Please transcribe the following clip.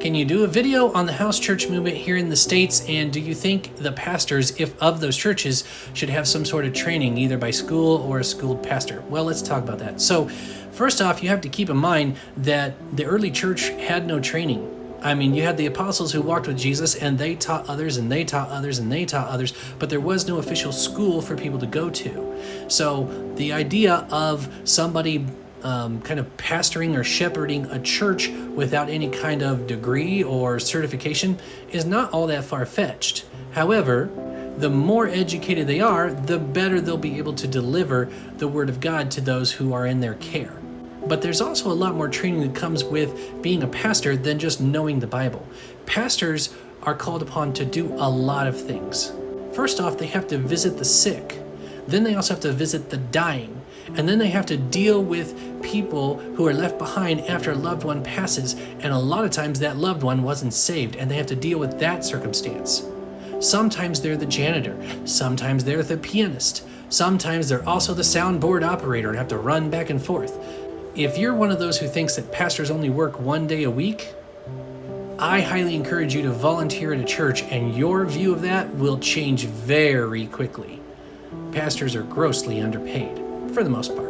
Can you do a video on the house church movement here in the States? And do you think the pastors, if of those churches, should have some sort of training, either by school or a schooled pastor? Well, let's talk about that. So first off, you have to keep in mind that the early church had no training. I mean, you had the apostles who walked with Jesus, and they taught others, and they taught others, and they taught others, but there was no official school for people to go to. So the idea of somebody kind of pastoring or shepherding a church without any kind of degree or certification is not all that far-fetched. However, the more educated they are, the better they'll be able to deliver the word of God to those who are in their care. But there's also a lot more training that comes with being a pastor than just knowing the Bible. Pastors are called upon to do a lot of things. First off, they have to visit the sick. Then they also have to visit the dying. And then they have to deal with people who are left behind after a loved one passes. And a lot of times that loved one wasn't saved, and they have to deal with that circumstance. Sometimes they're the janitor. Sometimes they're the pianist. Sometimes they're also the soundboard operator and have to run back and forth. If you're one of those who thinks that pastors only work one day a week, I highly encourage you to volunteer at a church, and your view of that will change very quickly. Pastors are grossly underpaid, for the most part.